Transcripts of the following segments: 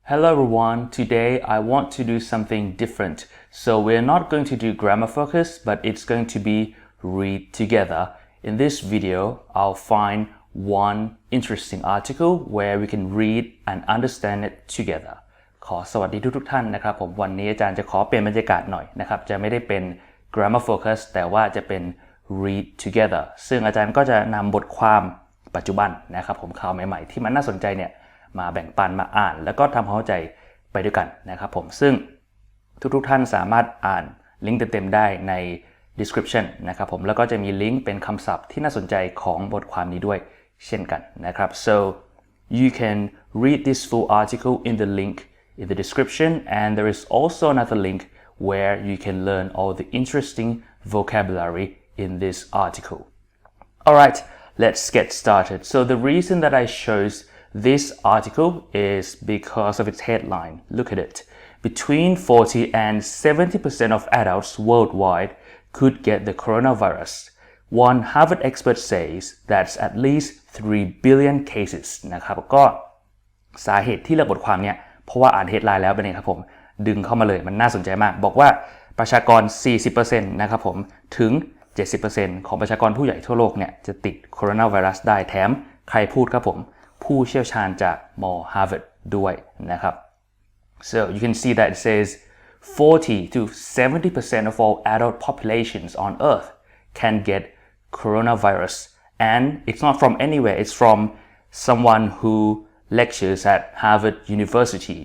Hello everyone, today I want to do something different. So we're not going to do grammar focus, but it's going to be read together. In this video, I'll find one interesting article where we can read and understand it together. ขอสวัสดีทุกท่านนะครับผมวันนี้อาจารย์จะขอเปลี่ยนบรรยากาศหน่อยนะครับจะไม่ได้เป็น grammar focus แต่ว่าจะเป็น read together ซึ่งอาจารย์ก็จะนำบทความปัจจุบันนะครับผมข่าวใหม่ๆที่มันน่าสนใจเนี่ยมาแบ่งปันมาอ่านแล้วก็ทำความเข้าใจไปด้วยกันนะครับผมซึ่งทุกท่านสามารถอ่านลิงก์เต็มๆได้ใน description นะครับผมแล้วก็จะมีลิงก์เป็นคำศัพท์ที่น่าสนใจของบทความนี้ด้วยเช่นกันนะครับ so you can read this full article in the link in the description and there is also another link where you can learn all the interesting vocabulary in this article. Alright, let's get started. So the reason that I chose this article is because of its headline. Look at it. Between 40 and 70% of adults worldwide could get the coronavirus. One Harvard expert says that's at least 3 billion cases นะครับก็สาเหตุที่เลือกบทความเนี่ยเพราะว่าอ่าน headline แล้วเป็นไงครับผมดึงเข้ามาเลยมันน่าสนใจมากบอกว่าประชากร 40% นะครับผมถึง 70% ของประชากรผู้ใหญ่ทั่วโลกเนี่ยจะติดโคโรนาไวรัสได้แถมใครพูดครับผมผู้เชี่ยวชาญจากมอ Harvard ด้วยนะครับ so you can see that it says 40 to 70% of all adult populations on earth can get coronavirus and it's not from anywhere it's from someone who lectures at Harvard University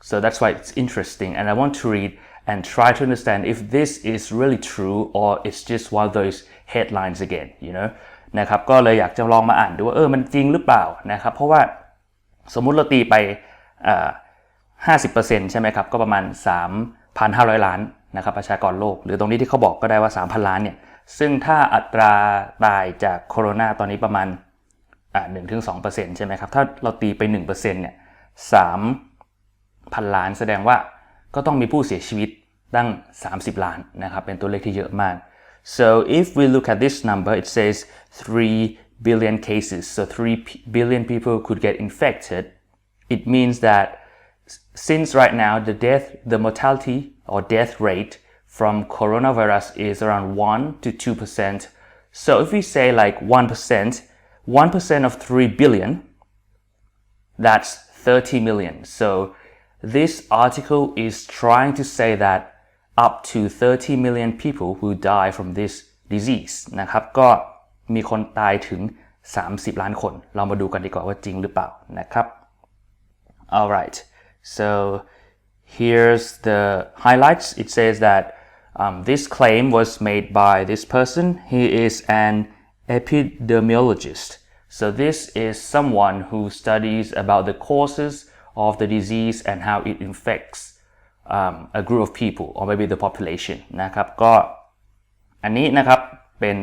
so that's why it's interesting and I want to read and try to understand if this is really true or it's just one of those headlines again you knowนะครับก็เลยอยากจะลองมาอ่านดูว่ามันจริงหรือเปล่านะครับเพราะว่าสมมุติเราตีไป50% ใช่ไหมครับก็ประมาณ 3,500 ล้านนะครับประชากรโลกหรือตรงนี้ที่เขาบอกก็ได้ว่า 3,000 ล้านเนี่ยซึ่งถ้าอัตราตายจากโควิดตอนนี้ประมาณ1-2% ใช่ไหมครับถ้าเราตีไป 1% เนี่ย 3,000 ล้านแสดงว่าก็ต้องมีผู้เสียชีวิตตั้ง30 ล้านนะครับเป็นตัวเลขที่เยอะมากSo if we look at this number, it says 3 billion cases. So 3 billion people could get infected. It means that since right now the mortality or death rate from coronavirus is around 1 to 2%. So if we say like 1% of 3 billion, that's 30 million. So this article is trying to say that up to 30 million people who die from this disease นะครับก็มีคนตายถึง30 ล้านคนเรามาดูกันดีกว่าว่าจริงหรือเปล่านะครับ Alright so here's the highlights it says that this claim was made by this person he is an epidemiologist so this is someone who studies about the causes of the disease and how it infects a group of people or maybe the population นะครับก็อันนี้นะครับเป็น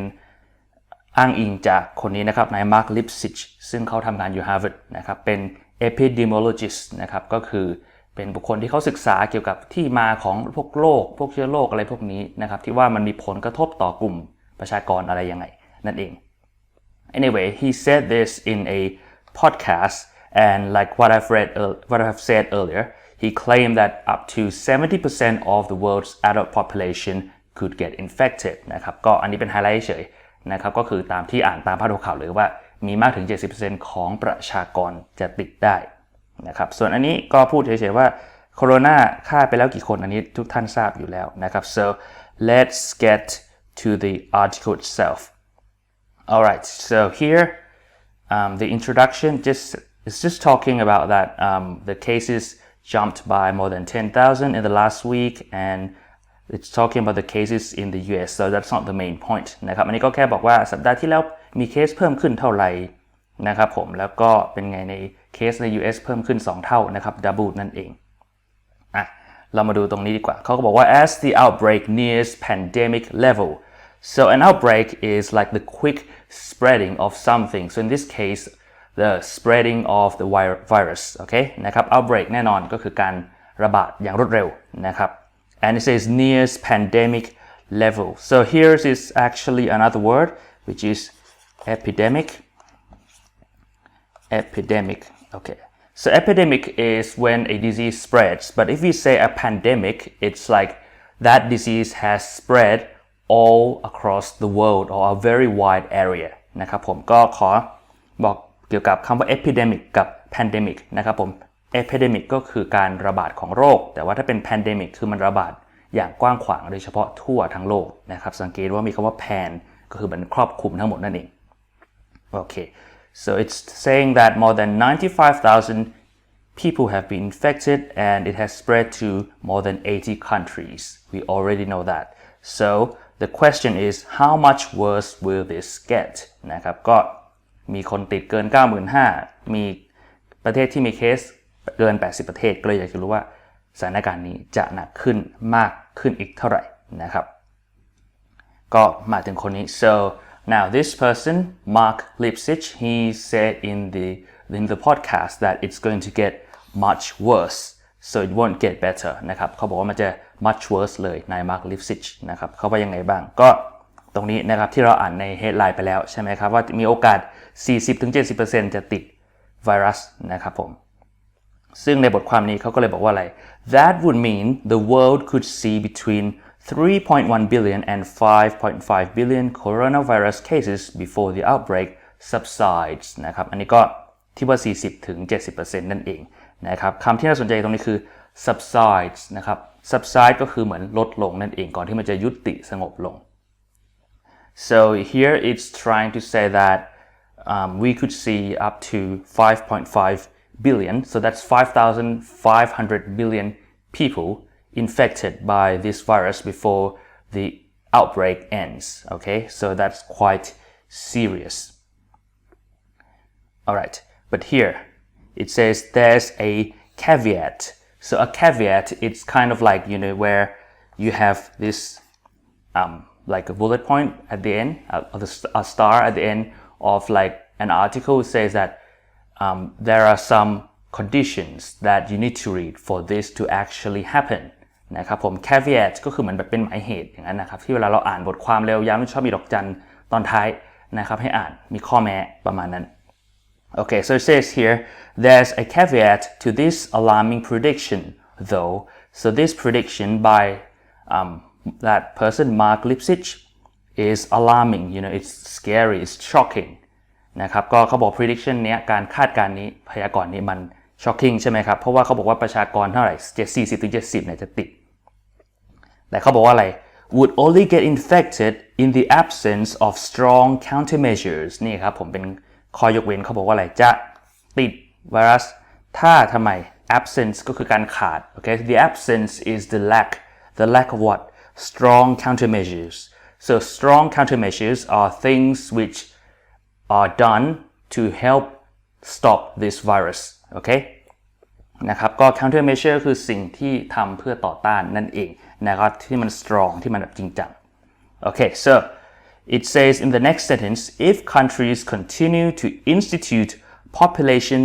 อ้างอิงจากคนนี้นะครับนายมาร์คลิปซิชซึ่งเขาทำงานอยู่ Harvard นะครับเป็น epidemiologist นะครับก็คือเป็นบุคคลที่เขาศึกษาเกี่ยวกับที่มาของพวกโรคพวกเชื้อโรคอะไรพวกนี้นะครับที่ว่ามันมีผลกระทบต่อกลุ่มประชากรอะไรยังไงนั่นเอง anyway he said this in a podcast and like what I have said earlier He claimed that up to 70% of the world's adult population could get infected นะครับก็อันนี้เป็นไฮไลท์เฉยนะครับก็คือตามที่อ่านตามพาดหัวข่าวเลยว่ามีมากถึง 70% ของประชากรจะติดได้นะครับส่วนอันนี้ก็พูดเฉยๆว่าโคโรนาฆ่าไปแล้วกี่คนอันนี้ทุกท่านทราบอยู่แล้วนะครับ so let's get to the article itself alright so here the introduction is just talking about that the cases jumped by more than 10,000 in the last week and it's talking about the cases in the US so that's not the main point นะครับอันนี้ก็แค่บอกว่าสัปดาห์ที่แล้วมีเคสเพิ่มขึ้นเท่าไหร่นะครับผมแล้วก็เป็นไงในเคสใน US เพิ่มขึ้น2เท่านะครับ double นั่นเองเรามาดูตรงนี้ดีกว่าเขาก็บอกว่า as the outbreak nears pandemic level so an outbreak is like the quick spreading of something so in this case the spreading of the virus โอเคนะครับ outbreak แน่นอนก็คือการระบาดอย่างรวดเร็วนะครับ and it says nears pandemic level so here is actually another word which is epidemic okay So epidemic is when a disease spreads, but if we say a pandemic, it's like that disease has spread all across the world or a very wide area นะครับผมก็ขอบอกเกี่ยวกับคำว่า epidemic กับ pandemic นะครับผม epidemic ก็คือการระบาดของโรคแต่ว่าถ้าเป็น pandemic คือมันระบาดอย่างกว้างขวางโดยเฉพาะทั่วทั้งโลกนะครับสังเกตว่ามีคำว่า pan ก็คือมันครอบคลุมทั้งหมดนั่นเองโอเค so it's saying that more than 95,000 people have been infected and it has spread to more than 80 countries we already know that so the question is how much worse will this get นะครับก็มีคนติดเกิน 95,000 มีประเทศที่มีเคสเกิน80ประเทศก็เลยอยากจะรู้ว่าสถานการณ์นี้จะหนักขึ้นมากขึ้นอีกเท่าไหร่นะครับก็มาถึงคนนี้ so now this person Mark Lipsitch he said in the podcast that it's going to get much worse so it won't get better นะครับเขาบอกว่ามันจะ much worse เลยนาย Mark Lipsitch นะครับเขาว่ายังไงบ้างก็ตรงนี้นะครับที่เราอ่านใน headline ไปแล้วใช่ไหมครับว่ามีโอกาส 40-70% จะติดไวรัสนะครับผมซึ่งในบทความนี้เขาก็เลยบอกว่าอะไร That would mean the world could see between 3.1 billion and 5.5 billion coronavirus cases before the outbreak subsides นะครับอันนี้ก็ที่ว่า 40-70% นั่นเองนะครับคำที่น่าสนใจตรงนี้คือ subsides นะครับ subside ก็คือเหมือนลดลงนั่นเองก่อนที่มันจะยุติสงบลง so here it's trying to say that we could see up to 5.5 billion so that's 5,500 billion people infected by this virus before the outbreak ends okay so that's quite serious alright but here it says there's a caveat so a caveat it's kind of like you know where you have this like a bullet point at the end a star at the end of like an article says that there are some conditions that you need to read for this to actually happen นะครับผม caveat ก็คือเหมือนแบบเป็นหมายเหตุอย่างนั้นนะครับที่เวลาเราอ่านบทความเร็วยาวชอบมีดอกจันตอนท้ายนะครับให้อ่านมีข้อแม้ประมาณนั้น Okay so it says here there's a caveat to this alarming prediction though so this prediction by that person Mark Lipsitch is alarming you know it's scary it's shockingนะครับก็เขาบอก prediction เนี้ยการคาดการณ์นี้พยากรณ์นี้มัน shocking ใช่ไหมครับเพราะว่าเขาบอกว่าประชากรเท่าไหร่ 40-70 เนี่ยจะติดแต่เขาบอกว่าอะไร would only get infected in the absence of strong countermeasures นี่ครับผมเป็นข้อยกเว้นเขาบอกว่าอะไรจะติดไวรัสถ้าทำไม absence ก็คือการขาด okay the absence is the lack of what strong countermeasures so strong countermeasures are things which are done to help stop this virus โอเคนะครับก็ countermeasure คือสิ่งที่ทำเพื่อต่อต้านนั่นเองนะครับที่มัน strong ที่มันแบบจริงจังโอเค so it says in the next sentence if countries continue to institute population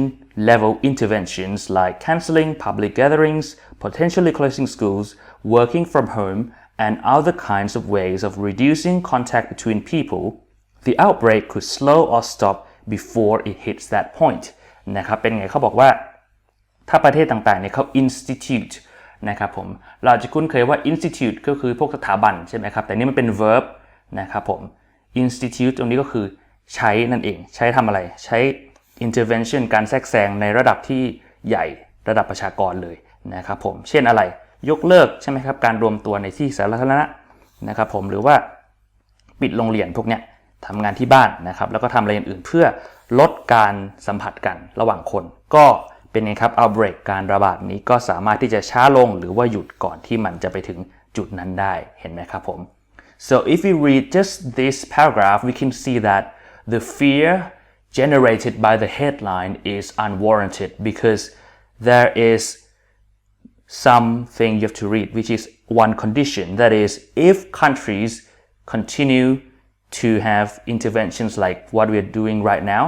level interventions like cancelling public gatherings potentially closing schools working from home and other kinds of ways of reducing contact between people the outbreak could slow or stop before it hits that point นะครับเป็นไงเขาบอกว่าถ้าประเทศต่างๆเนี่ยเขา institute นะครับผมเราจะคุ้นเคยว่า institute ก็คือพวกสถาบันใช่ไหมครับแต่นี่มันเป็น verb นะครับผม institute ตรงนี้ก็คือใช้นั่นเองใช้ทำอะไรใช้ intervention การแทรกแซงในระดับที่ใหญ่ระดับประชากรเลยนะครับผมเช่นอะไรยกเลิกใช่ไหมครับการรวมตัวในที่สาธารณะนะครับผมหรือว่าปิดโรงเรียนพวกเนี้ยทำงานที่บ้านนะครับแล้วก็ทำอะไรอื่นๆเพื่อลดการสัมผัสกันระหว่างคนก็เป็นไงครับ outbreak การระบาดนี้ก็สามารถที่จะช้าลงหรือว่าหยุดก่อนที่มันจะไปถึงจุดนั้นได้เห็นไหมครับผม so if we read just this paragraph we can see that the fear generated by the headline is unwarranted because there is something you have to read which is one condition that is if countries continue to have interventions like what we are doing right now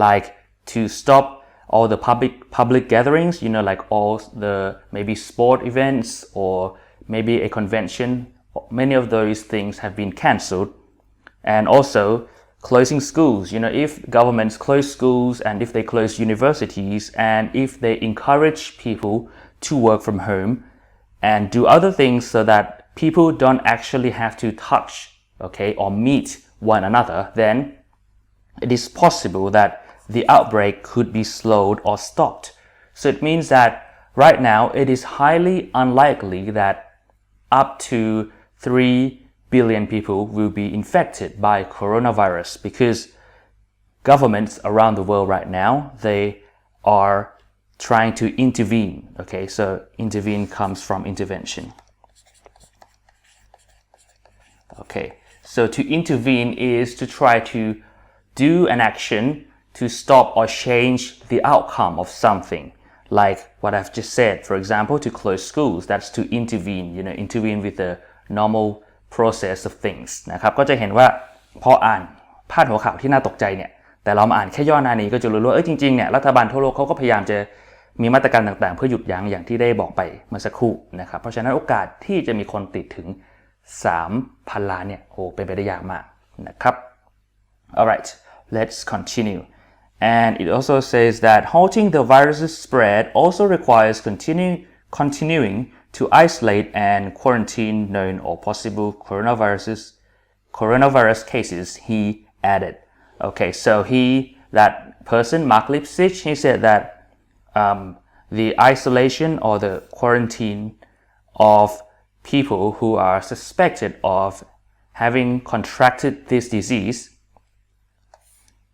like to stop all the public gatherings you know like all the maybe sport events or maybe a convention many of those things have been cancelled and also closing schools, if governments close schools and if they close universities and if they encourage people to work from home and do other things so that people don't actually have to touch, okay, or meet one another, then it is possible that the outbreak could be slowed or stopped. So it means that right now it is highly unlikely that up to 3 billion people will be infected by coronavirus because governments around the world right now, they are trying to intervene. Okay, so intervene comes from intervention. Okay, so to intervene is to try to do an action to stop or change the outcome of something. Like what I've just said, for example, to close schools, that's to intervene, intervene with the normal process of things นะครับก็จะเห็นว่าพออ่านพาดหัวข่าวที่น่าตกใจเนี่ยแต่เรามาอ่านแค่ย่อหน้านี้ก็จะรู้ว่าจริงๆเนี่ยรัฐบาลทั่วโลกเขาก็พยายามจะมีมาตรการต่างๆเพื่อหยุดยั้งอย่างที่ได้บอกไปเมื่อสักครู่นะครับเพราะฉะนั้นโอกาสที่จะมีคนติดถึง 3,000 ล้านเนี่ยเป็นไปได้ยากมากนะครับ Alright, let's continue. And it also says that halting the virus's spread also requires continuing to isolate and quarantine known or possible coronavirus cases, he added. Okay, so that person, Mark Lipsitch, he said that the isolation or the quarantine of people who are suspected of having contracted this disease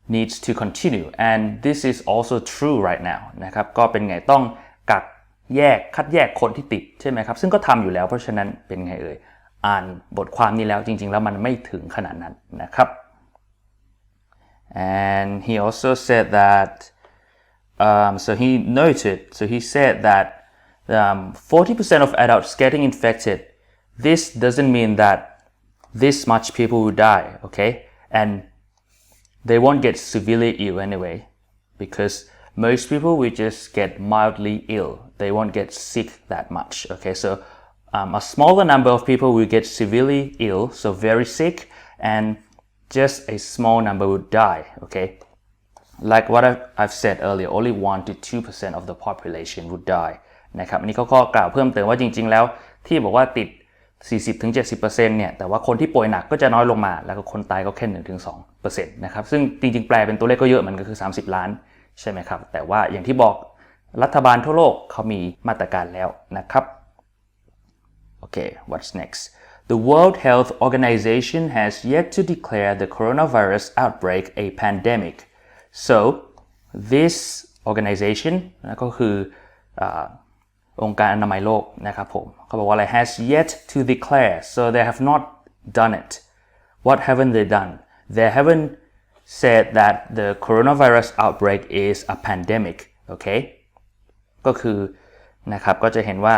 needs to continue, and this is also true right now นะครับก็เป็นไงต้องคัดแยกคนที่ติดใช่ไหมครับซึ่งก็ทำอยู่แล้วเพราะฉะนั้นเป็นไงอ่านบทความนี้แล้วจริงๆแล้วมันไม่ถึงขนาดนั้นนะครับ and he also said that so he said that 40% of adults getting infected, this doesn't mean that this much people will die, okay, and they won't get severely ill anyway because most people will just get mildly ill. They won't get sick that much. Okay, so a smaller number of people will get severely ill, so very sick, and just a small number will die. Okay, like what I've said earlier, only 1 to 2% of the population would die. นะครับอันนี้เขาก็กล่าวเพิ่มเติมว่าจริงๆแล้วที่บอกว่าติด 40-70% เนี่ยแต่ว่าคนที่ป่วยหนักก็จะน้อยลงมาแล้วก็คนตายก็แค่ 1-2% นะครับซึ่งจริงๆแปลเป็นตัวเลขก็เยอะมันก็คือ30 ล้านใช่ไหมครับแต่ว่าอย่างที่บอกรัฐบาลทั่วโลกเขามีมาตรการแล้วนะครับ Okay, what's next? The World Health Organization has yet to declare the coronavirus outbreak a pandemic. So, this organization ก็คือองค์การอนามัยโลกนะครับผมเขาบอกว่าอะไร has yet to declare so they have not done it. What haven't they done? They haven't said that the coronavirus outbreak is a pandemic. Okay? ก็คือนะครับก็จะเห็นว่า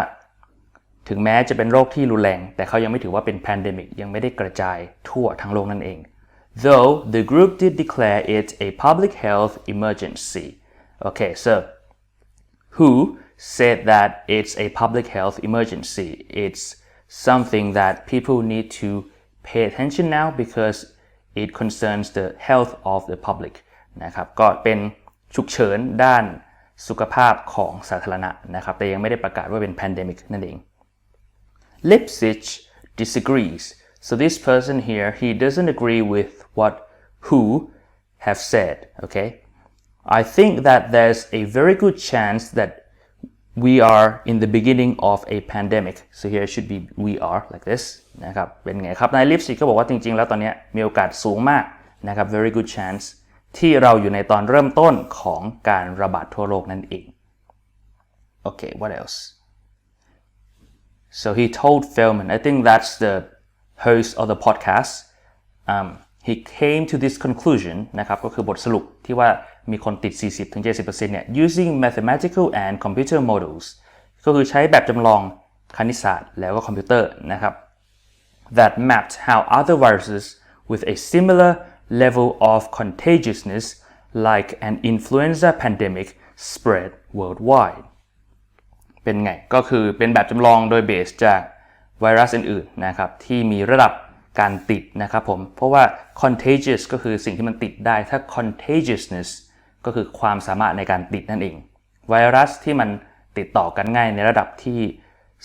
ถึงแม้จะเป็นโรคที่รุนแรงแต่เขายังไม่ถือว่าเป็น pandemic ยังไม่ได้กระจายทั่วทั้งโลกนั่นเอง Though the group did declare it a public health emergency. Okay, so who said that it's a public health emergency? It's something that people need to pay attention now because it concerns the health of the public นะครับก็เป็นฉุกเฉินด้านสุขภาพของสาธารณะนะครับแต่ยังไม่ได้ประกาศว่าเป็น pandemic นั่นเอง Lipsitch disagrees. So this person here, he doesn't agree with what who have said, okay? I think that there's a very good chance that we are in the beginning of a pandemic. So here it should be we are like this นะครับเป็นไงครับนาย Lipsitch ก็บอกว่าจริงๆแล้วตอนนี้มีโอกาสสูงมากนะครับ very good chance ที่เราอยู่ในตอนเริ่มต้นของการระบาดทั่วโลกนั่นเอง Okay, what else? So he told Feldman, I think that's the host of the podcast, he came to this conclusion นะครับก็คือบทสรุปที่ว่ามีคนติด 40-70% เนี่ย using mathematical and computer models ก็คือใช้แบบจำลองคณิตศาสตร์แล้วก็คอมพิวเตอร์นะครับ that mapped how other viruses with a similar level of contagiousness like an influenza pandemic spread worldwide เป็นไงก็คือเป็นแบบจำลองโดยเบสจากไวรัสอื่นๆนะครับที่มีระดับ การติดนะครับผมเพราะว่า contagious ก็คือสิ่งที่มันติดได้ถ้า contagiousness ก็คือความสามารถในการติดนั่นเองไวรัสที่มันติดต่อกันง่ายในระดับที่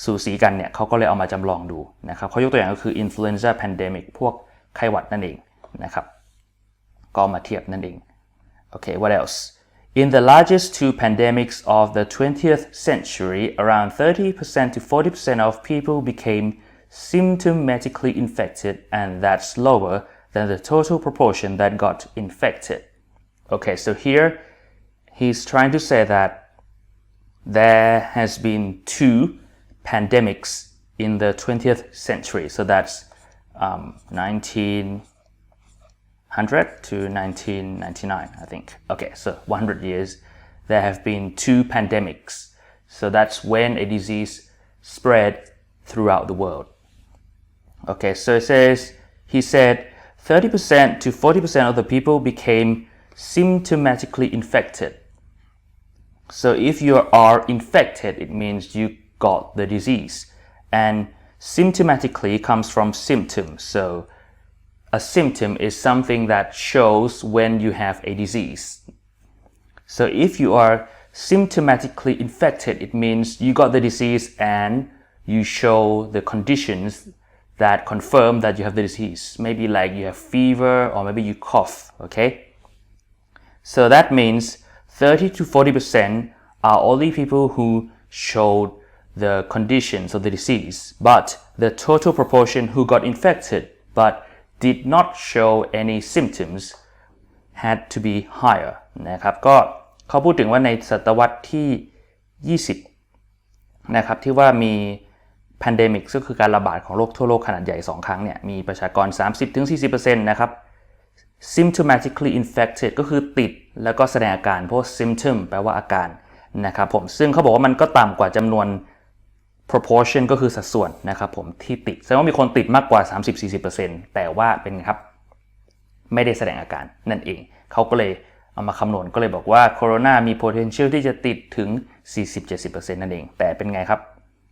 สูสีกันเนี่ยเขาก็เลยเอามาจำลองดูนะครับเขายกตัวอย่างก็คือ influenza pandemic พวกไข้หวัดนั่นเองนะครับก็มาเทียบนั่นเองOkay, what else? In the largest two pandemics of the 20th century, around 30% to 40% of people became symptomatically infected, and that's lower than the total proportion that got infected. Okay, so here he's trying to say that there has been two pandemics in the 20th century. So that's 1900 to 1999, I think. Okay, so 100 years, there have been two pandemics. So that's when a disease spread throughout the world. Okay, so it says, he said 30% to 40% of the people became symptomatically infected. So if you are infected, it means you got the disease. And symptomatically comes from symptoms. So a symptom is something that shows when you have a disease. So if you are symptomatically infected, it means you got the disease and you show the conditions that confirm that you have the disease. Maybe like you have fever or maybe you cough, okay? So that means 30 to 40% are only people who showed the conditions of the disease, but the total proportion who got infected but did not show any symptoms had to be higher นะครับก็เขาพูดถึงว่าในศตวรรษที่ 20 นะครับที่ว่ามี pandemic ก็คือการระบาดของโรคทั่วโลกขนาดใหญ่2ครั้งเนี่ยมีประชากร 30-40% นะครับ symptomatically infected ก็คือติดแล้วก็แสดงอาการเพราะ symptom แปลว่าอาการนะครับผมซึ่งเขาบอกว่ามันก็ต่ำกว่าจำนวน proportion ก็คือสัดส่วนนะครับผมที่ติดแสดงว่ามีคนติดมากกว่า 30-40% แต่ว่าเป็นครับไม่ได้แสดงอาการนั่นเองเขาก็เลยเอามาคำนวณก็เลยบอกว่าโคโรนามี potential ที่จะติดถึง 40-70% นั่นเองแต่เป็นไงครับ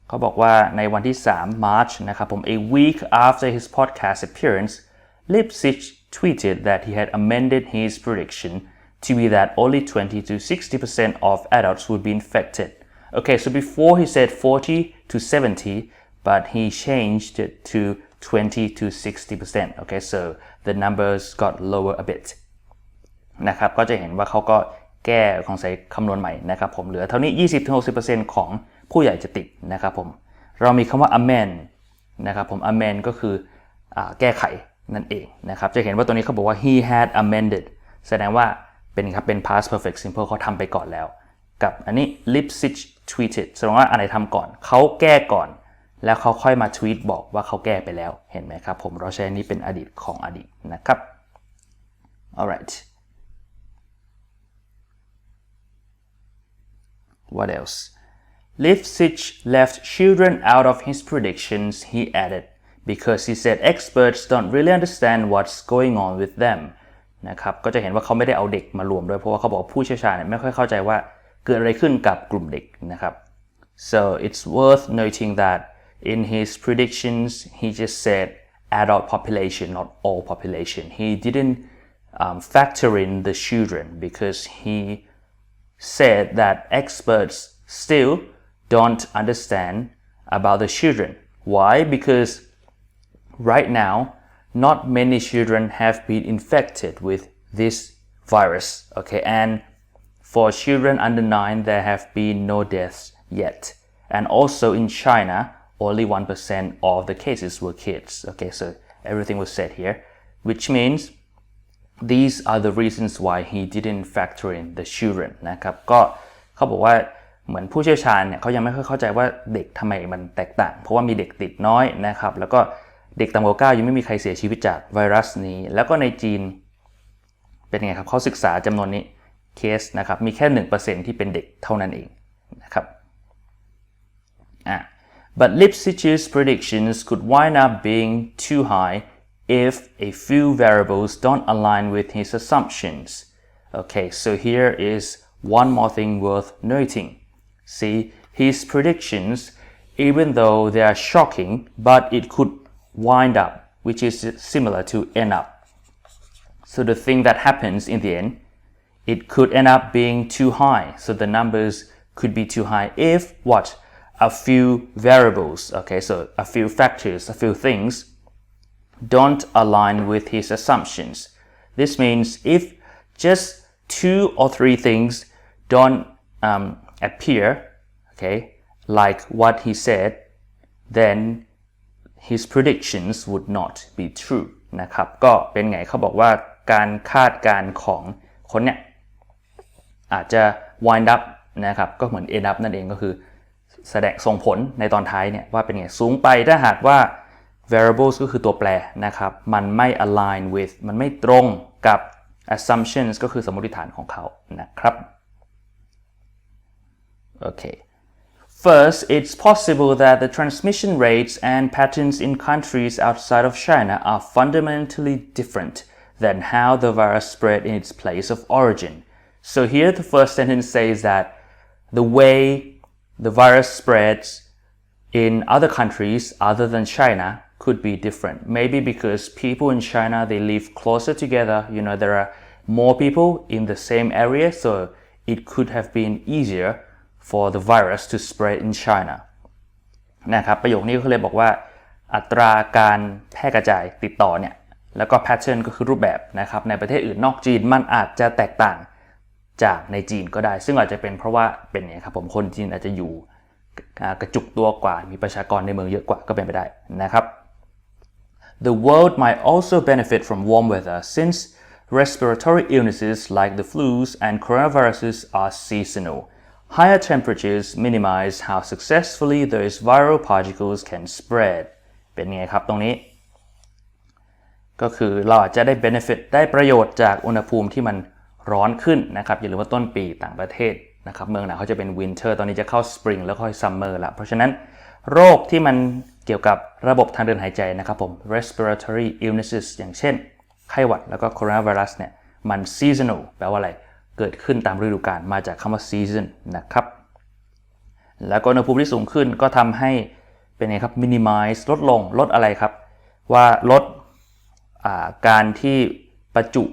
เขาบอกว่าในวันที่3 March นะครับผม a week after his podcast appearance Lipsitch tweeted that he had amended his prediction to be that only 20-60% of adults would be infected. Okay, so before he said 40 to 70, but he changed it to 20-60%. Okay, so the numbers got lower a bit. นะครับก็จะเห็นว่าเขาก็แก้ของใส่คำนวณใหม่นะครับผมเหลือเท่านี้ 20-60% ของผู้ใหญ่จะติดนะครับผมเรามีคำว่า amend นะครับผม amend ก็คือแก้ไขนั่นเองนะครับจะเห็นว่าตัวนี้เขาบอกว่า he had amended แสดงว่าเป็นครับเป็น past perfect simple เขาทำไปก่อนแล้วกับอันนี้ Lipsitch tweeted แสดงว่าอันไหนทำก่อนเขาแก้ก่อนแล้วเขาค่อยมาทวีตบอกว่าเขาแก้ไปแล้วเห็นไหมครับผมเราใช้อันนี้เป็นอดีตของอดีตนะครับ alright what else Lipsitch left children out of his predictions he added because he said experts don't really understand what's going on with them นะครับก็จะเห็นว่าเขาไม่ได้เอาเด็กมารวมด้วยเพราะว่าเขาบอกผู้เชี่ยวชาญไม่ค่อยเข้าใจว่าเกิดอะไรขึ้นกับกลุ่มเด็กนะครับ so it's worth noting that in his predictions he just said adult population not all population he didn't factor in the children because he said that experts still don't understand about the children why because right now not many children have been infected with this virus okay and for children under 9 there have been no deaths yet and also in China only 1% of the cases were kids okay so everything was said here which means these are the reasons why he didn't factor in the children นะครับก็เขาบอกว่าเหมือนผู้เชี่ยวชาญเนี่ยเขายังไม่ค่อยเข้าใจว่าเด็กทำไมมันแตกต่างเพราะว่ามีเด็กติดน้อยนะครับแล้วก็เด็กต่ำกว่า9ยังไม่มีใครเสียชีวิตจากไวรัสนี้แล้วก็ในจีนเป็นไงครับเขาศึกษาจำนวนนี้เคสนะครับมีแค่ 1% ที่เป็นเด็กเท่านั้นเองนะครับBut Lipsitch's predictions could wind up being too high if a few variables don't align with his assumptions. Okay, so here is one more thing worth noting. See, his predictions, even though they are shocking, but it could wind up which is similar to end up. So the thing that happens in the end, it could end up being too high. So the numbers could be too high if what? A few variables, okay, so a few factors, a few things don't align with his assumptions. This means if just 2 or 3 things don't appear, okay, like what he said, then his predictions would not be true นะครับก็เป็นไงเขาบอกว่าการคาดการณ์ของคนเนี่ยอาจจะ wind up นะครับก็เหมือน end up นั่นเองก็คือแสดงส่งผลในตอนท้ายเนี่ยว่าเป็นไงสูงไปถ้าหากว่า variables ก็คือตัวแปรนะครับมันไม่ align with มันไม่ตรงกับ assumptions ก็คือสมมติฐานของเขานะครับโอเค First, it's possible that the transmission rates and patterns in countries outside of China are fundamentally different than how the virus spread in its place of origin. So here the first sentence says that the way the virus spreads in other countries other than China could be different. Maybe because people in China, they live closer together. You know, there are more people in the same area, so it could have been easier for the virus to spread in China นะครับประโยคนี้เขาเลยบอกว่าอัตราการแพร่กระจายติดต่อเนี่ยแล้วก็ pattern ก็คือรูปแบบนะครับในประเทศอื่นนอกจีนมันอาจจะแตกต่างจากในจีนก็ได้ซึ่งอาจจะเป็นเพราะว่าเป็นเนี่ยครับผมคนจีนอาจจะอยู่กระจุกตัวกว่ามีประชากรในเมืองเยอะกว่าก็เป็นไปได้นะครับ The world might also benefit from warm weather since respiratory illnesses like the flus and coronaviruses are seasonal.Higher temperatures minimize how successfully those viral particles can spread เป็นไงครับตรงนี้ก็คือเราอาจจะได้ benefit ได้ประโยชน์จากอุณหภูมิที่มันร้อนขึ้นนะครับอย่าลืมว่าต้นปีต่างประเทศนะครับเมืองหนาวเขาจะเป็น winter ตอนนี้จะเข้า spring แล้วค่อย summer ละเพราะฉะนั้นโรคที่มันเกี่ยวกับระบบทางเดินหายใจนะครับผม respiratory illnesses อย่างเช่นไข้หวัดแล้วก็ coronavirus เนี่ยมัน seasonal แปลว่าอะไรเกิดขึ้นตามฤดูกาลมาจากคำว่า season นะครับแล้วก็อุณหภูมิที่สูงขึ้นก็ทำให้เป็นไงครับ minimize ลดลงลดอะไรครับว่าลดการที่ประจุ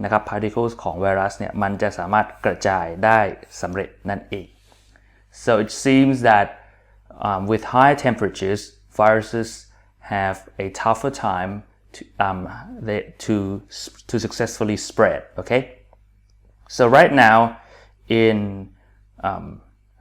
นะครับ particles ของไวรัสเนี่ยมันจะสามารถกระจายได้สำเร็จนั่นเอง so it seems that with high temperatures viruses have a tougher time to successfully spread okay So right now in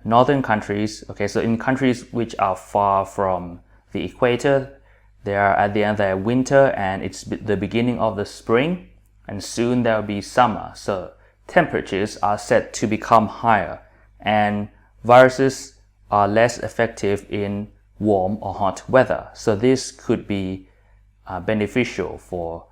northern countries, okay, so in countries which are far from the equator, they are at the end of their winter and it's the beginning of the spring and soon there will be summer. So temperatures are set to become higher and viruses are less effective in warm or hot weather. So this could be beneficial for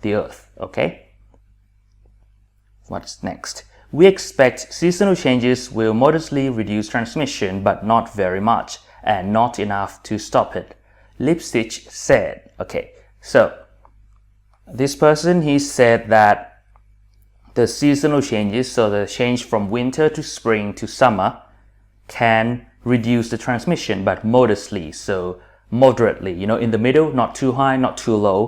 the earth, okay?What's next? We expect seasonal changes will modestly reduce transmission, but not very much, and not enough to stop it. Lipstitch said, okay, so this person, he said that the seasonal changes, so the change from winter to spring to summer, can reduce the transmission, but modestly, so moderately, you know, in the middle, not too high, not too low.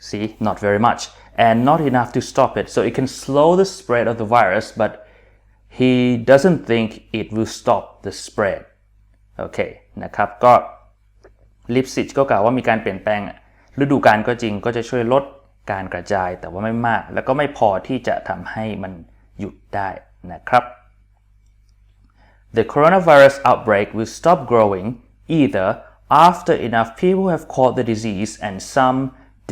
See, not very much.And not enough to stop it. So it can slow the spread of the virus, but he doesn't think it will stop the spread. Okay นะครับก็ Lipstitch ก็กล่าวว่ามีการเปลี่ยนแปลงฤดูกาลก็จริงก็จะช่วยลดการกระจายแต่ว่าไม่มากแล้วก็ไม่พอที่จะทำให้มันหยุดได้นะครับ The coronavirus outbreak will stop growing either after enough people have caught the disease and some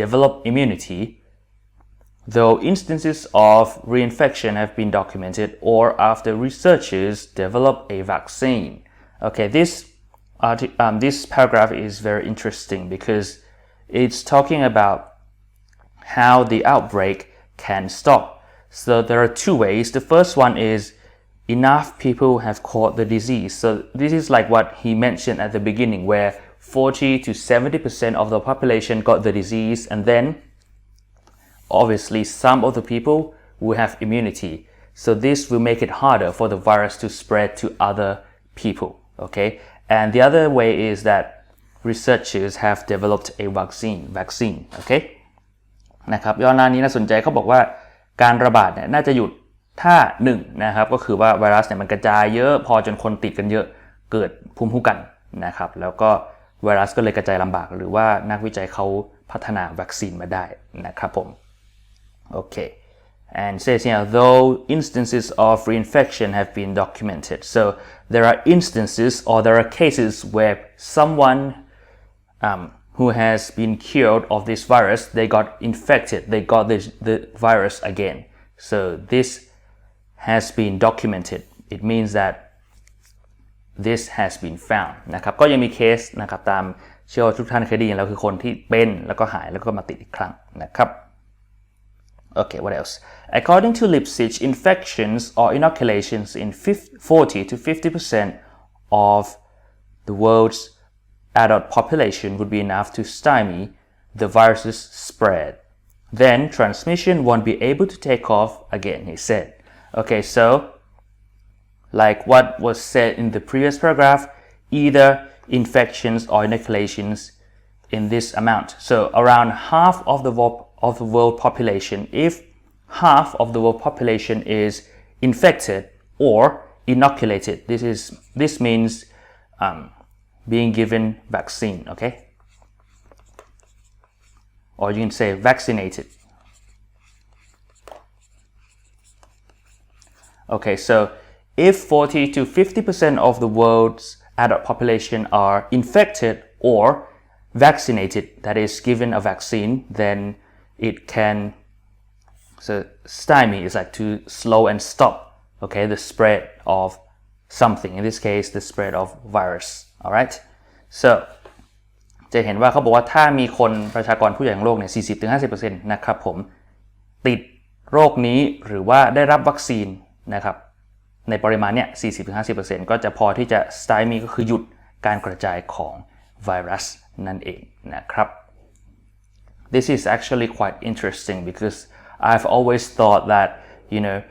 develop immunity.Though instances of reinfection have been documented or after researchers develop a vaccine. Okay, this paragraph is very interesting because it's talking about how the outbreak can stop. So there are 2 ways. The first one is enough people have caught the disease. So this is like what he mentioned at the beginning where 40 to 70% of the population got the disease and then,Obviously, some of the people will have immunity. So this will make it harder for the virus to spread to other people. Okay. And the other way is that researchers have developed a vaccine โอเคนะครับย้อนหน้านี้น่าสนใจเขาบอกว่าการระบาดเนี่ยน่าจะหยุดถ้า1นะครับก็คือว่าไวรัสเนี่ยมันกระจายเยอะพอจนคนติดกันเยอะเกิดภูมิคุ้มกันนะครับแล้วก็ไวรัสก็เลยกระจายลำบากหรือว่านักวิจัยเขาพัฒนาวัคซีนมาได้นะครับผมโอเค and says here though instances of reinfection have been documented so there are instances or there are cases where someone who has been cured of this virus they got infected they got the virus again so this has been documented it means that this has been found นะครับก็ยังมีเคสนะครับตามเชื่อว่าทุกท่านเคยได้ยินแล้วคือคนที่เป็นแล้วก็หายแล้วก็มาติดอีกครั้งนะครับ Okay, what else? According to Leipzig, infections or inoculations in 40 to 50% of the world's adult population would be enough to stymie the virus's spread. Then transmission won't be able to take off again, he said. Okay, so like what was said in the previous paragraph, either infections or inoculations in this amount. So around half of the world population, if half of the world population is infected or inoculated, this means being given vaccine, okay? Or you can say vaccinated. Okay, so if 40 to 50% of the world's adult population are infected or vaccinated, that is given a vaccine, then it can, so stymie is like to slow and stop, okay, the spread of something, in this case, the spread of virus, alright? So, จะเห็นว่าเขาบอกว่าถ้ามีคนประชากรผู้ใหญ่ของโลกเนี่ย 40-50% นะครับผมติดโรคนี้หรือว่าได้รับวัคซีนนะครับในปริมาณเนี่ย 40-50% ก็จะพอที่จะ stymie ก็คือหยุดการกระจายของไวรัสนั่นเองนะครับ This is actually quite interesting because I've always thought that, you know,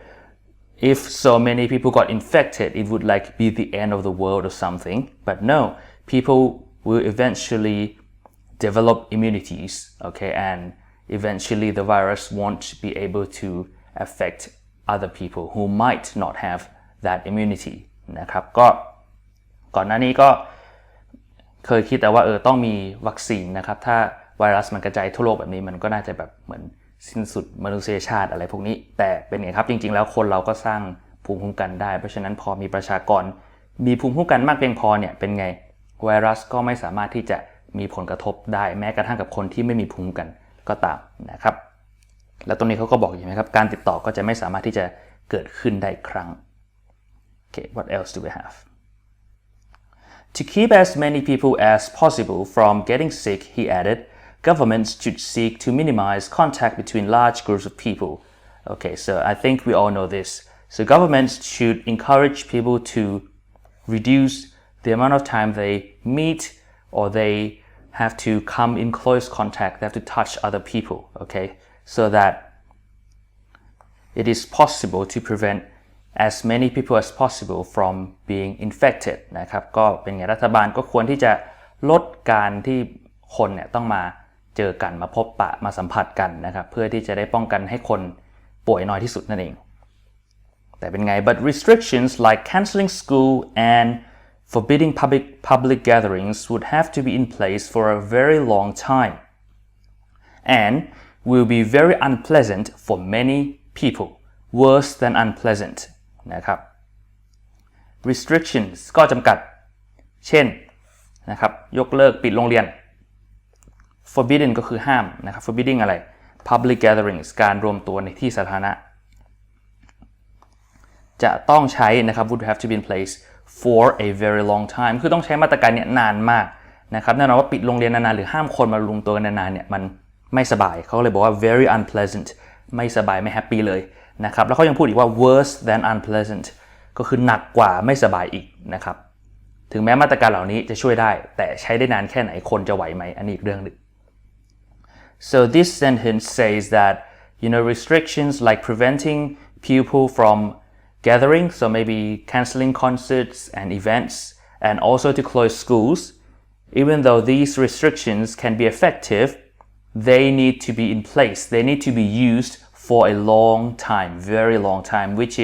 if so many people got infected, it would like be the end of the world or something. But no, people will eventually develop immunities, okay, and eventually the virus won't be able to affect other people who might not have that immunity นะครับก็ก่อนหน้านี้ก็เคยคิดแต่ว่าต้องมีวัคซีนนะครับถ้าไวรัสมันกระจายทั่วโลกแบบนี้มันก็น่าจะแบบเหมือนสิ้นสุดมนุษยชาติอะไรพวกนี้แต่เป็นไงครับจริงๆแล้วคนเราก็สร้างภูมิคุ้มกันได้เพราะฉะนั้นพอมีประชากรมีภูมิคุ้มกันมากเพียงพอเนี่ยเป็นไงไวรัสก็ไม่สามารถที่จะมีผลกระทบได้แม้กระทั่งกับคนที่ไม่มีภูมิคุ้มกันก็ตามนะครับแล้วตรงนี้เขาก็บอกอยู่ไหมครับการติดต่อก็จะไม่สามารถที่จะเกิดขึ้นได้อีกครั้ง Okay, what else do we have? To keep as many people as possible from getting sick, he added, governments should seek to minimize contact between large groups of people. Okay, so I think we all know this. So governments should encourage people to reduce the amount of time they meet or they have to come in close contact, they have to touch other people, okay, so that it is possible to prevent as many people as possible from being infected นะครับก็เป็นไงรัฐบาลก็ควรที่จะลดการที่คนเนี่ยต้องมาเจอกันมาพบปะมาสัมผัสกันนะครับเพื่อที่จะได้ป้องกันให้คนป่วยน้อยที่สุดนั่นเองแต่เป็นไง but restrictions like cancelling school and forbidding public gatherings would have to be in place for a very long time and will be very unpleasant for many people worse than unpleasant นะครับ restrictions ก็จำกัดเช่นนะครับยกเลิกปิดโรงเรียน forbidden ก็คือห้ามนะครับ forbidding อะไร public gatherings การรวมตัวในที่สาธารณะจะต้องใช้นะครับ would have to be in place for a very long time คือต้องใช้มาตรการเนี่ยนานมากนะครับแน่นอนว่าปิดโรงเรียนนานๆหรือห้ามคนมารวมตัวกันนานๆเนี่ยมันไม่สบายเขาเลยบอกว่า very unpleasant ไม่สบายไม่แฮปปี้เลยนะครับแล้วเขายังพูดอีกว่า worse than unpleasant ก็คือหนักกว่าไม่สบายอีกนะครับถึงแม้มาตรการเหล่านี้จะช่วยได้แต่ใช้ได้นานแค่ไหนคนจะไหวไหมอันนี้อีกเรื่องหนึ่ง so this sentence says that you know restrictions like preventing people from gathering so maybe cancelling concerts and events and also to close schools even though these restrictions can be effective, they need to be in place. They need to be used for a long time, very long time, which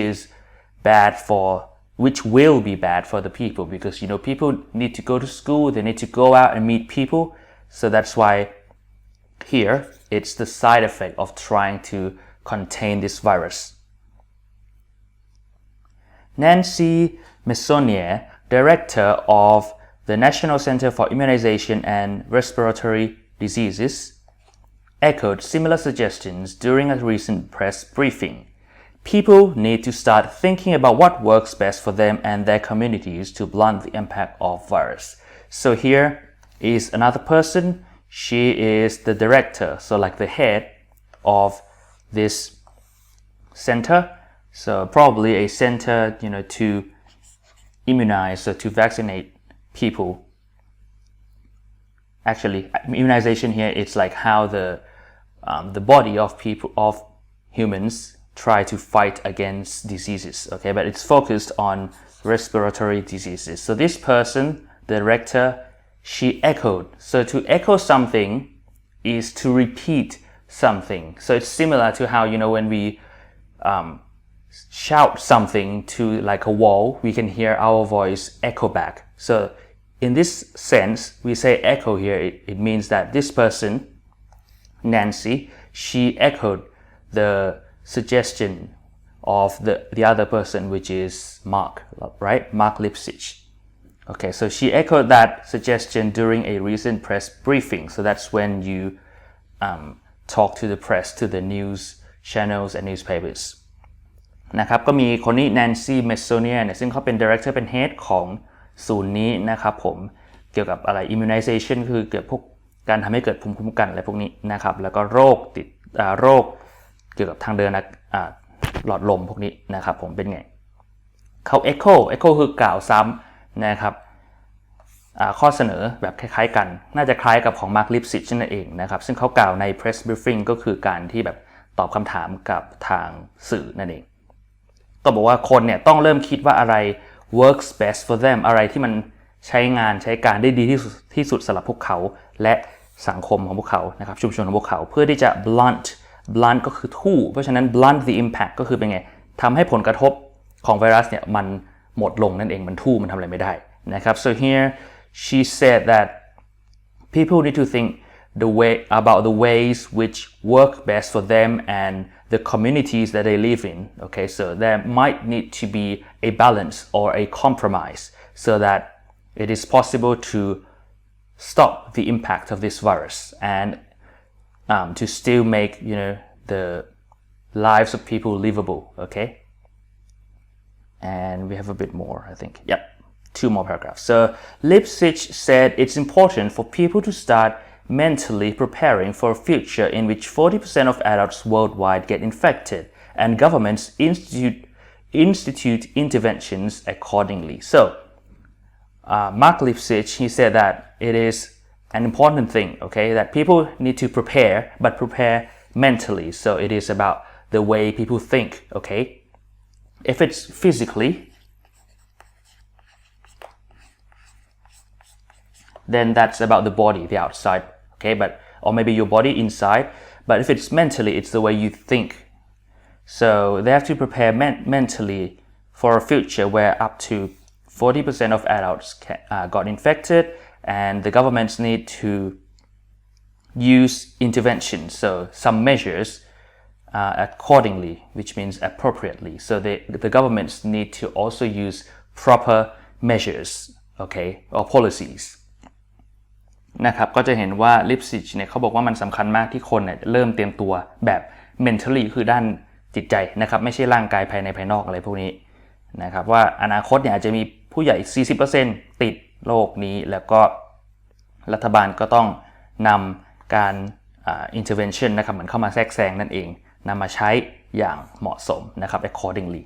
will be bad for the people because people need to go to school, they need to go out and meet people. So that's why here it's the side effect of trying to contain this virus. Nancy Messonnier, director of the National Center for Immunization and Respiratory Diseases, echoed similar suggestions during a recent press briefing. People need to start thinking about what works best for them and their communities to blunt the impact of virus. So here is another person. She is the director, so like the head of this center. So probably a center, to immunize or to vaccinate people. Actually, immunization here, it's like how the body of humans try to fight against diseases, okay? But it's focused on respiratory diseases. So this person, the director, she echoed. So to echo something is to repeat something. So it's similar to how, when we shout something to like a wall, we can hear our voice echo back. So in this sense, we say echo here, it means that this person, Nancy, she echoed the suggestion of the other person, which is Mark, right? Mark Lipsitch. Okay, so she echoed that suggestion during a recent press briefing. So that's when you talk to the press, to the news channels and newspapers. นะครับก็มีคนนี้ Nancy Messonnier เนี่ยซึ่งเขาเป็น director เป็น head ของศูนย์นี้นะครับผมเกี่ยวกับอะไร immunization คือเกี่ยวกับพวกการทำให้เกิดภูมิคุ้มกันอะไรพวกนี้นะครับแล้วก็โรคเกี่ยวกับทางเดินหลอดลมพวกนี้นะครับผมเป็นไงเขา echo คือกล่าวซ้ำนะครับข้อเสนอแบบคล้ายๆกันน่าจะคล้ายกับของ Mark Lipsitch นั่นเองนะครับซึ่งเขากล่าวใน press briefing ก็คือการที่แบบตอบคำถามกับทางสื่อนั่นเองก็บอกว่าคนเนี่ยต้องเริ่มคิดว่าอะไร works best for them อะไรที่มันใช้การได้ดีที่สุดสำหรับพวกเขาและสังคมของพวกเขานะครับชุมชนของพวกเขาเพื่อที่จะ blunt ก็คือทู่เพราะฉะนั้น blunt the impact ก็คือเป็นไงทำให้ผลกระทบของไวรัสเนี่ยมันหมดลงนั่นเองมันทู่มันทำอะไรไม่ได้นะครับ so here she said that people need to think about the ways which work best for them and the communities that they live in. Okay, so there might need to be a balance or a compromise so that it is possible to stop the impact of this virus and to still make the lives of people livable. Okay, and we have a bit more, I think. Yep, 2 more paragraphs. So Lipsitch said it's important for people to start mentally preparing for a future in which 40% of adults worldwide get infected and governments institute interventions accordingly. So, Mark Lipsitch, he said that it is an important thing, okay, that people need to prepare, but prepare mentally. So it is about the way people think, okay? If it's physically, then that's about the body, the outside, okay, or maybe your body inside, but if it's mentally, it's the way you think. So they have to prepare mentally for a future where up to 40% of adults got infected and the governments need to use interventions, so some measures accordingly, which means appropriately. So the governments need to also use proper measures, okay, or policies. นะครับก็จะเห็นว่า Lipsitch เนี่ยเขาบอกว่ามันสำคัญมากที่คนเนี่ยเริ่มเตรียมตัวแบบ mentally คือด้านจิตใจนะครับไม่ใช่ร่างกายภายในภายนอกอะไรพวกนี้นะครับว่าอนาคตเนี่ยอาจจะมีผู้ใหญ่ 40% ติดโรคนี้แล้วก็รัฐบาลก็ต้องนำการintervention นะครับเหมือนเข้ามาแทรกแซงนั่นเองนำมาใช้อย่างเหมาะสมนะครับ accordingly.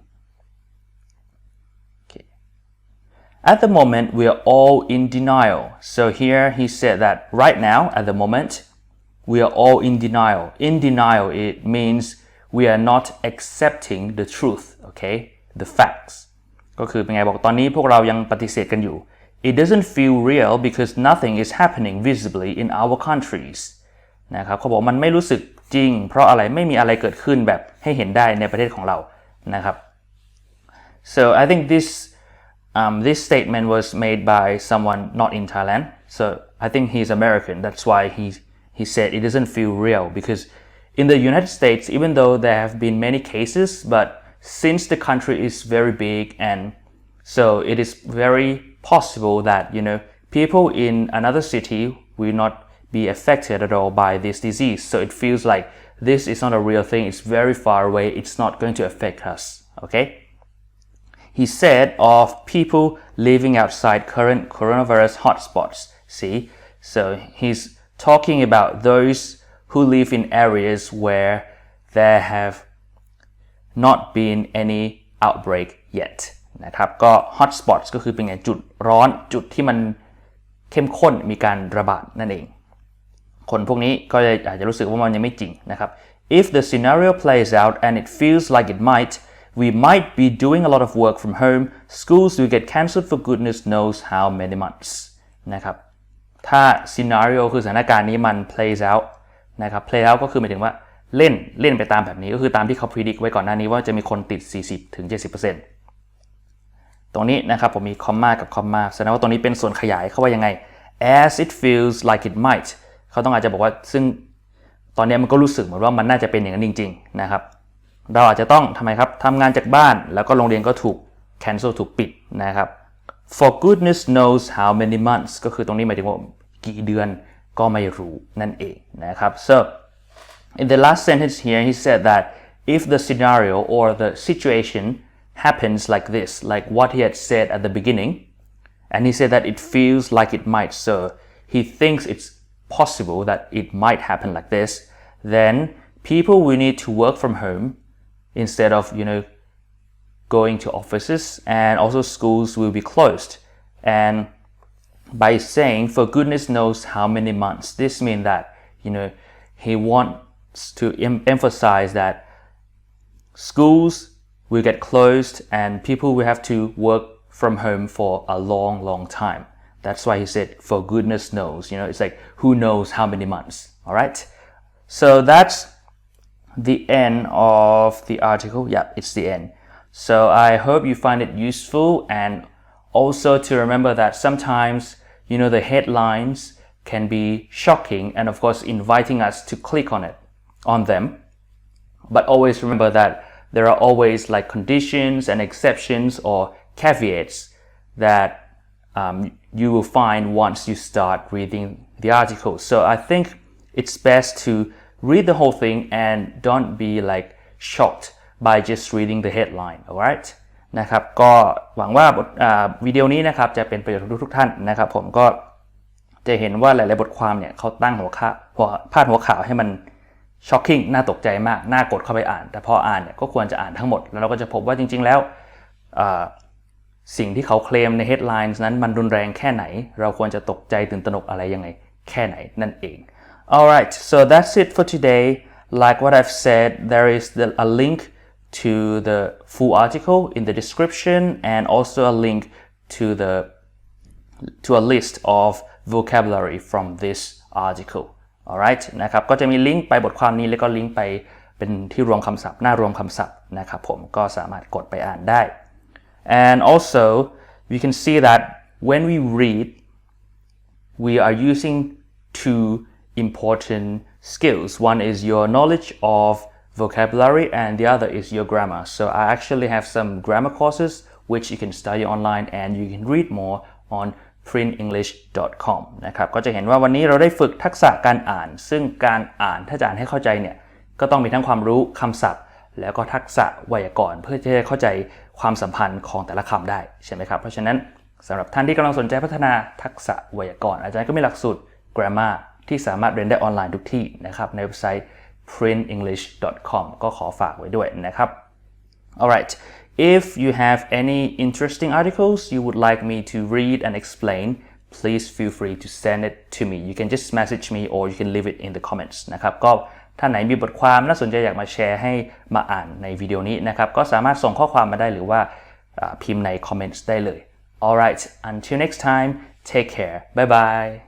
At the moment, we are all in denial. So here he said that right now, at the moment, we are all in denial. In denial, it means we are not accepting the truth, okay? The facts. ก็คือเป็นไงบอกตอนนี้พวกเรายังปฏิเสธกันอยู่ it doesn't feel real because nothing is happening visibly in our countries นะครับเขาบอกมันไม่รู้สึกจริงเพราะอะไรไม่มีอะไรเกิดขึ้นแบบให้เห็นได้ในประเทศของเรานะครับ so I think this statement was made by someone not in Thailand so I think he's American that's why he said it doesn't feel real because in the United States even though there have been many cases but since the country is very big and so it is very possible that people in another city will not be affected at all by this disease so it feels like this is not a real thing it's very far away it's not going to affect us okay he said of people living outside current coronavirus hotspots see so he's talking about those who live in areas where there have not been any outbreak yet นะครับก็ hotspots ก็คือเป็นไงจุดร้อนจุดที่มันเข้มข้นมีการระบาดนั่นเองคนพวกนี้ก็อาจจะรู้สึกว่ามันยังไม่จริงนะครับ if the scenario plays out and it feels like it might we might be doing a lot of work from home schools will get cancelled for goodness knows how many months นะครับถ้า scenario คือสถานการณ์นี้มัน plays out นะครับ play out ก็คือหมายถึงว่าเล่นไปตามแบบนี้ก็คือตามที่เขา predict ไว้ก่อนหน้านี้ว่าจะมีคนติด 40-70% ตรงนี้นะครับผมมีคอมมากับคอมมาแสดงว่าตรงนี้เป็นส่วนขยายเขาว่ายังไง as it feels like it might เขาต้องอาจจะบอกว่าซึ่งตอนนี้มันก็รู้สึกเหมือนว่ามันน่าจะเป็นอย่างนั้นจริงๆนะครับเราอาจจะต้องทำไมครับทำงานจากบ้านแล้วก็โรงเรียนก็ถูก cancel ถูกปิดนะครับ for goodness knows how many months ก็คือตรงนี้หมายถึงว่ากี่เดือนก็ไม่รู้นั่นเองนะครับ so in the last sentence here he said that if the scenario or the situation happens like this like what he had said at the beginning and he said that it feels like it might so he thinks it's possible that it might happen like this then people will need to work from home instead of going to offices and also schools will be closed and by saying for goodness knows how many months this means that he wants to emphasize that schools will get closed and people will have to work from home for a long time that's why he said for goodness knows it's like who knows how many months all right so that's the end of the article yeah it's the end so I hope you find it useful and also to remember that sometimes the headlines can be shocking and of course inviting us to click on them but always remember that there are always like conditions and exceptions or caveats that you will find once you start reading the article so I think it's best to read the whole thing and don't be like shocked by just reading the headline alright นะครับก็หวังว่าวิดีโอนี้นะครับจะเป็นประโยชน์ทุกท่านนะครับผมก็จะเห็นว่าหลายๆบทความเนี่ยเขาตั้งพาดหัวข่าวให้มัน shocking น่าตกใจมากน่ากดเข้าไปอ่านแต่พออ่านเนี่ยก็ควรจะอ่านทั้งหมดแล้วเราก็จะพบว่าจริงๆแล้วสิ่งที่เขาเคลมใน headlines นั้นมันรุนแรงแค่ไหนเราควรจะตกใจตื่นตระหนกอะไรยังไงแค่ไหนนั่นเอง Alright so that's it for today like what I've said there is a link to the full article in the description and also a link to a list of vocabulary from this article alright นะครับก็จะมีลิงก์ไปบทความนี้แล้วก็ลิงก์ไปเป็นที่รวมคำศัพท์หน้ารวมคำศัพท์นะครับผมก็สามารถกดไปอ่านได้ and also we can see that when we read we are using two important skills one is your knowledge of vocabulary and the other is your grammar so I actually have some grammar courses which you can study online and you can read more on PrinEnglish.com นะครับก็จะเห็นว่าวันนี้เราได้ฝึกทักษะการอ่านซึ่งการอ่านถ้าจะอ่านให้เข้าใจเนี่ยก็ต้องมีทั้งความรู้คำศัพท์แล้วก็ทักษะไวยากรณ์เพื่อที่จะเข้าใจความสัมพันธ์ของแต่ละคำได้ใช่ไหมครับเพราะฉะนั้นสำหรับท่านที่กำลังสนใจพัฒนาทักษะไวยากรณ์อาจารย์ก็มีหลักสูตร grammar ที่สามารถเรียนได้ออนไลน์ทุกที่นะครับในเว็บไซต์ PrinEnglish.com ก็ขอฝากไว้ด้วยนะครับ Alright if you have any interesting articles you would like me to read and explain please feel free to send it to me you can just message me or you can leave it in the comments นะครับก็ถ้าไหนมีบทความน่าสนใจอยากมาแชร์ให้มาอ่านในวิดีโอนี้นะครับก็สามารถส่งข้อความมาได้หรือว่าพิมพ์ใน comments ได้เลย Alright, until next time, take care. Bye bye.